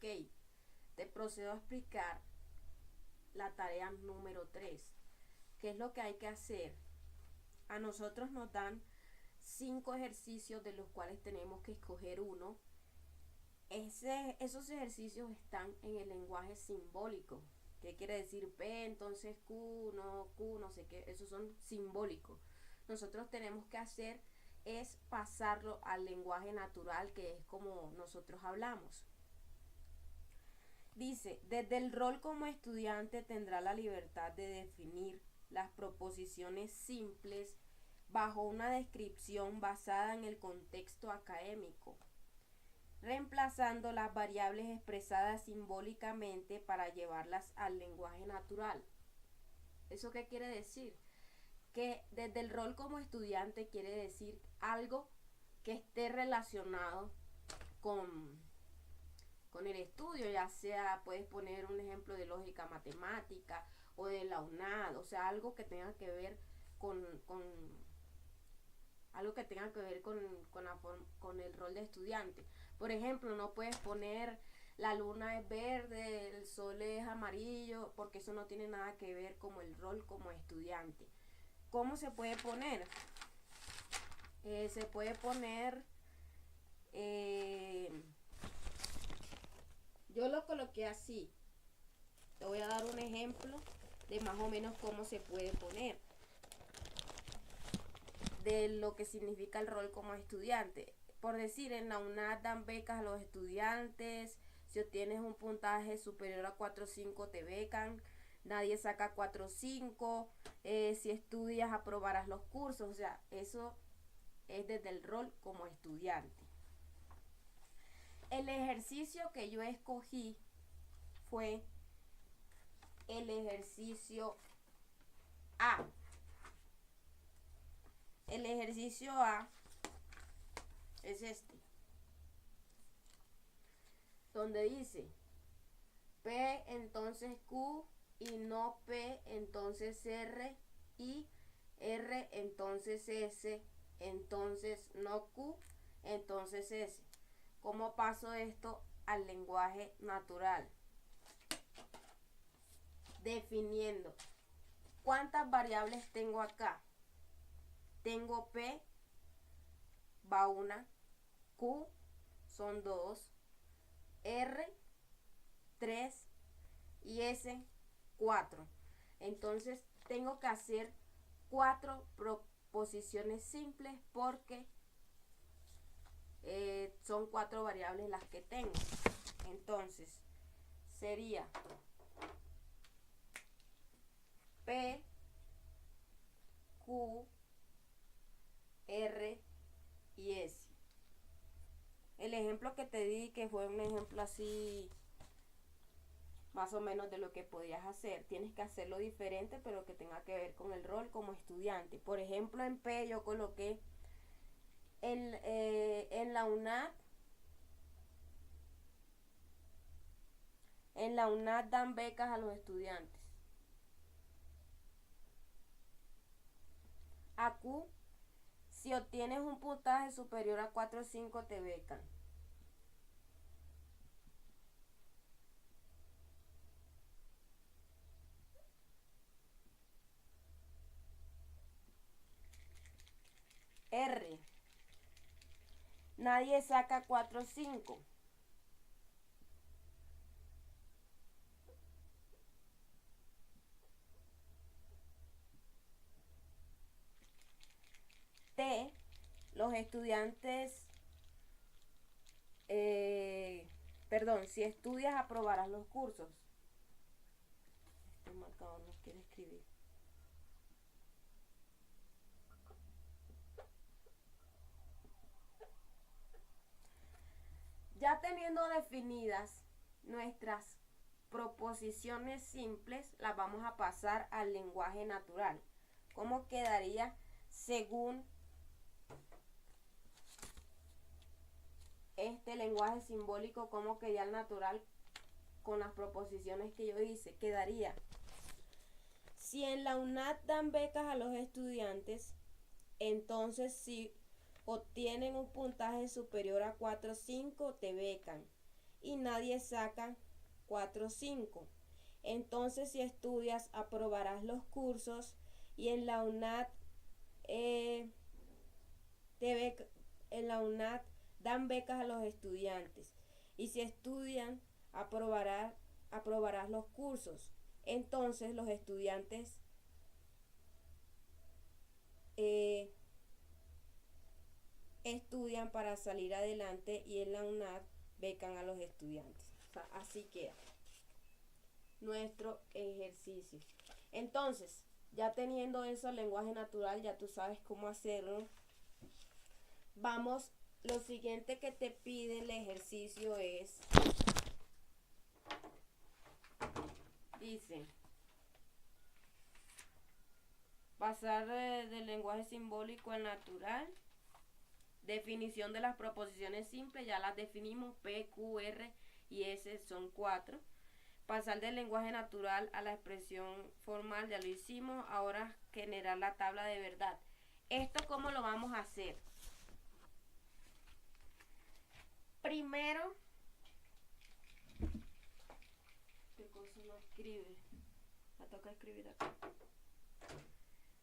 Ok, te procedo a explicar la tarea número 3. ¿Qué es lo que hay que hacer? A nosotros nos dan 5 ejercicios de los cuales tenemos que escoger uno. Esos ejercicios están en el lenguaje simbólico. ¿Qué quiere decir P? Entonces Q, no sé qué. Esos son simbólicos. Nosotros tenemos que hacer es pasarlo al lenguaje natural, que es como nosotros hablamos. Dice, desde el rol como estudiante tendrá la libertad de definir las proposiciones simples bajo una descripción basada en el contexto académico, reemplazando las variables expresadas simbólicamente para llevarlas al lenguaje natural. ¿Eso qué quiere decir? Que desde el rol como estudiante quiere decir algo que esté relacionado con el estudio, ya sea, puedes poner un ejemplo de lógica matemática o de la UNAD, o sea, algo que tenga que ver con algo que tenga que ver con el rol de estudiante. Por ejemplo, no puedes poner la luna es verde, el sol es amarillo, porque eso no tiene nada que ver con el rol como estudiante. ¿Cómo se puede poner? Se puede poner, yo lo coloqué así. Te voy a dar un ejemplo de más o menos cómo se puede poner, de lo que significa el rol como estudiante. Por decir, en la UNAD dan becas a los estudiantes. Si obtienes un puntaje superior a 4.5 te becan. Nadie saca 4.5. Si estudias aprobarás los cursos. O sea, eso es desde el rol como estudiante. El ejercicio que yo escogí fue el ejercicio A. El ejercicio A es este, donde dice P entonces Q y no P entonces R y R entonces S, entonces no Q, entonces S. ¿Cómo paso esto al lenguaje natural? Definiendo. ¿Cuántas variables tengo acá? Tengo P, va una, Q, son 2, R, 3 y S, 4. Entonces tengo que hacer 4 proposiciones simples porque son 4 variables las que tengo. Entonces sería P, Q, R y S. El ejemplo que te di, que fue un ejemplo así más o menos de lo que podías hacer, tienes que hacerlo diferente pero que tenga que ver con el rol como estudiante. Por ejemplo, en P yo coloqué en la UNAD dan becas a los estudiantes. A Q, si obtienes un puntaje superior a 4.5 te becan. R, nadie saca 4.5. T, los estudiantes, si estudias aprobarás los cursos. Este marcador no quiere escribir. Ya teniendo definidas nuestras proposiciones simples, las vamos a pasar al lenguaje natural. ¿Cómo quedaría según este lenguaje simbólico? ¿Cómo quedaría el natural con las proposiciones que yo hice? Quedaría: si en la UNAD dan becas a los estudiantes, entonces si obtienen un puntaje superior a 4.5 te becan. y nadie saca 4.5. Entonces, si estudias, aprobarás los cursos y en la UNAD en la UNAD dan becas a los estudiantes. Y si estudian, aprobarás los cursos. Entonces, los estudiantes estudian para salir adelante y en la UNAD becan a los estudiantes. O sea, así queda nuestro ejercicio. Entonces, ya teniendo eso, lenguaje natural, ya tú sabes cómo hacerlo. Vamos, lo siguiente que te pide el ejercicio es, dice, pasar del lenguaje simbólico al natural. Definición de las proposiciones simples, ya las definimos, P, Q, R y S son 4. Pasar del lenguaje natural a la expresión formal, ya lo hicimos. Ahora generar la tabla de verdad. ¿Esto cómo lo vamos a hacer? Primero, ¿qué cosa no escribe? Me toca escribir acá.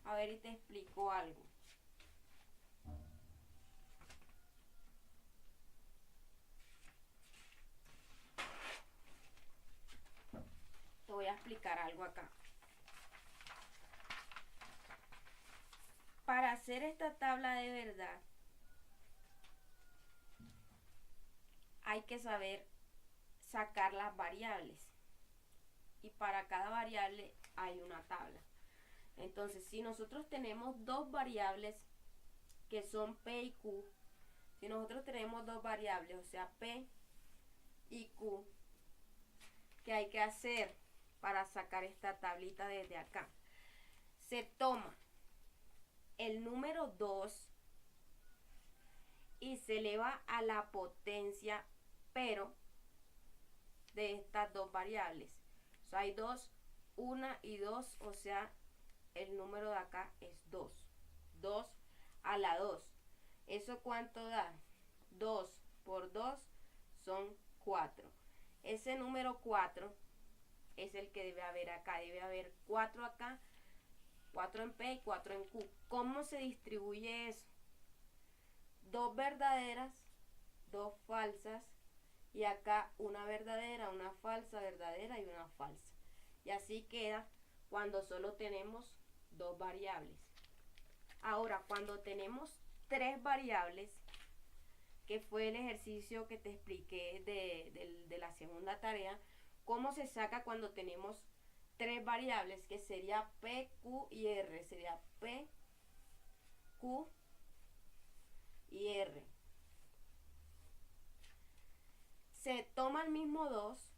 A ver, y te explico algo. Te voy a explicar algo acá. Para hacer esta tabla de verdad, hay que saber sacar las variables. Y para cada variable hay una tabla. Entonces, si nosotros tenemos dos variables que son P y Q, si nosotros tenemos dos variables, o sea, P y Q, ¿qué hay que hacer para sacar esta tablita desde acá? Se toma el número 2 y se eleva a la potencia, pero de estas dos variables. O sea, hay dos, 1 y 2, o sea, el número de acá es 2. 2 a la 2. ¿Eso cuánto da? 2 por 2 son 4. Ese número 4 es el que debe haber acá. Debe haber 4 acá, 4 en P y 4 en Q. ¿Cómo se distribuye eso? 2 verdaderas, 2 falsas, y acá una verdadera, una falsa, verdadera y una falsa. Y así queda cuando solo tenemos dos variables. Ahora, cuando tenemos tres variables, que fue el ejercicio que te expliqué de la segunda tarea, ¿cómo se saca cuando tenemos tres variables? Que sería P, Q y R. Sería P, Q y R. Se toma el mismo 2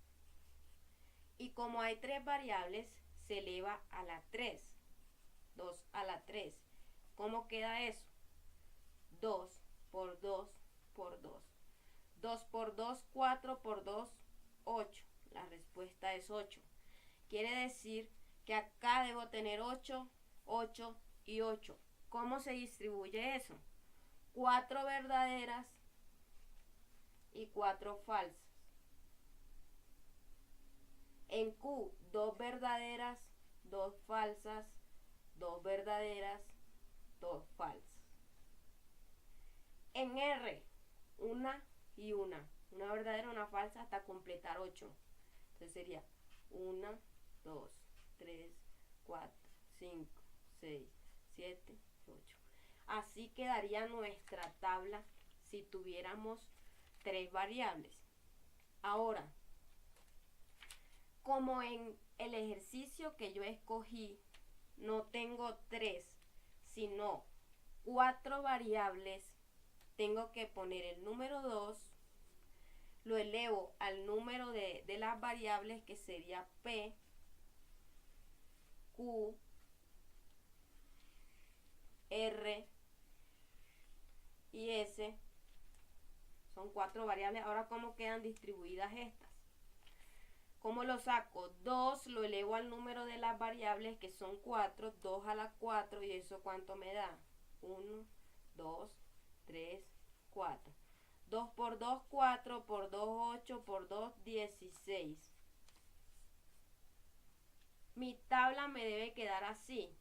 y como hay tres variables, se eleva a la 3. 2 a la 3. ¿Cómo queda eso? 2 por 2 por 2. 2 por 2, 4 por 2, 8. La respuesta es 8. Quiere decir que acá debo tener 8, 8 y 8. ¿Cómo se distribuye eso? 4 verdaderas y 4 falsas. En Q, 2 verdaderas, 2 falsas, 2 verdaderas, 2 falsas. En R, una y una verdadera, una falsa, hasta completar 8. Entonces sería 1, 2, 3, 4, 5, 6, 7, 8. Así quedaría nuestra tabla si tuviéramos tres variables. Ahora, como en el ejercicio que yo escogí no tengo 3, sino 4 variables, tengo que poner el número 2, lo elevo al número de las variables, que sería P, Q, R y S. Son 4 variables. Ahora, ¿cómo quedan distribuidas estas? ¿Cómo lo saco? 2 lo elevo al número de las variables, que son 4, 2 a la 4, y eso ¿cuánto me da? 1, 2, 3, 4. 2 por 2, 4, por 2, 8 por 2, 16. Mi tabla me debe quedar así,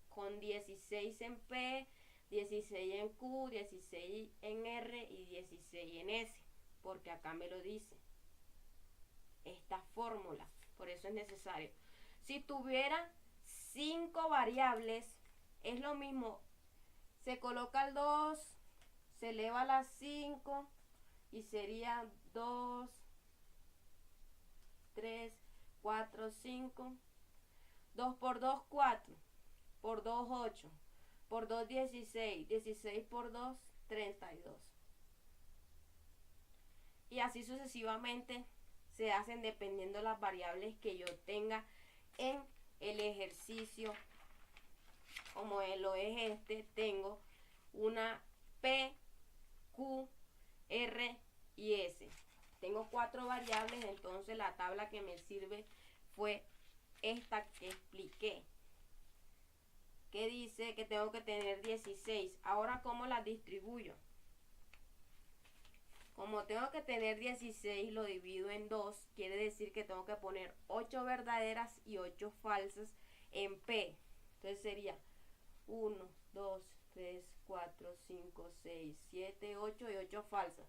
con 16 en P, 16 en Q, 16 en R y 16 en S, porque acá me lo dice esta fórmula, por eso es necesario. Si tuviera 5 variables, es lo mismo, se coloca el 2, se eleva a las 5 y sería 2, 3, 4, 5. 2 por 2, 4. Por 2, 8. Por 2, 16. 16 por 2, 32. Y así sucesivamente se hacen dependiendo de las variables que yo tenga en el ejercicio. Como lo es este, tengo una P, Q, R y S. Tengo 4 variables, entonces la tabla que me sirve fue esta que expliqué, que dice que tengo que tener 16. Ahora, ¿cómo las distribuyo? Como tengo que tener 16, lo divido en 2. Quiere decir que tengo que poner 8 verdaderas y 8 falsas en P. Entonces sería 1, 2, 3, 4, 5, 6, 7, 8 y 8 falsas.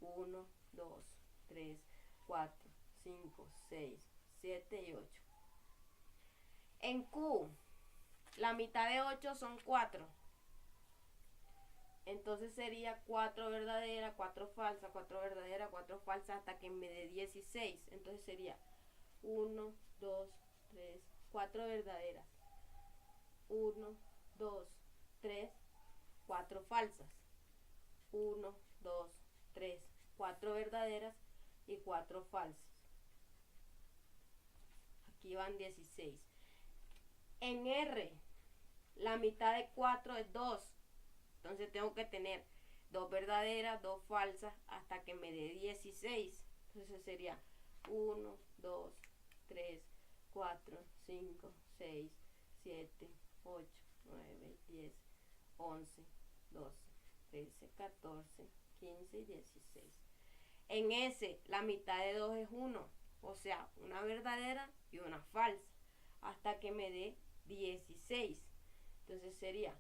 1, 2, 3, 4, 5, 6, 7 y 8. En Q, la mitad de 8 son 4. Entonces sería 4 verdaderas, 4 falsas, 4 verdaderas, 4 falsas hasta que me dé 16. Entonces sería 1, 2, 3, 4 verdaderas. 1, 2, 3, 4 falsas. 1, 2, 3, 4 verdaderas y 4 falsas. Aquí van 16. En R, la mitad de 4 es 2. Entonces tengo que tener 2 verdaderas, 2 falsas hasta que me dé 16. Entonces sería 1, 2, 3, 4, 5, 6, 7, 8, 9, 10, 11, 12, 13, 14, 15 y 16. En S, la mitad de 2 es 1. O sea, una verdadera y una falsa. Hasta que me dé 16. Entonces sería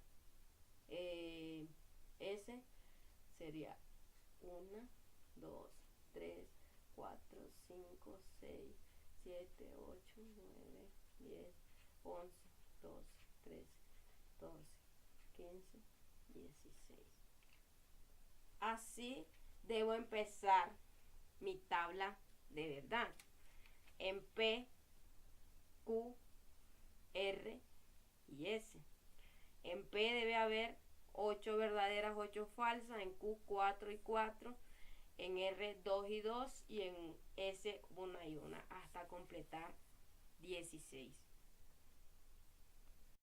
S sería 1, 2, 3, 4, 5, 6, 7, 8, 9, 10, 11, 12, 13, 14, 15, 16. Así debo empezar mi tabla de verdad. En P, Q, R y S. En P debe haber 8 verdaderas, 8 falsas. En Q 4 y 4. En R 2 y 2. Y en S 1 y 1. Hasta completar 16.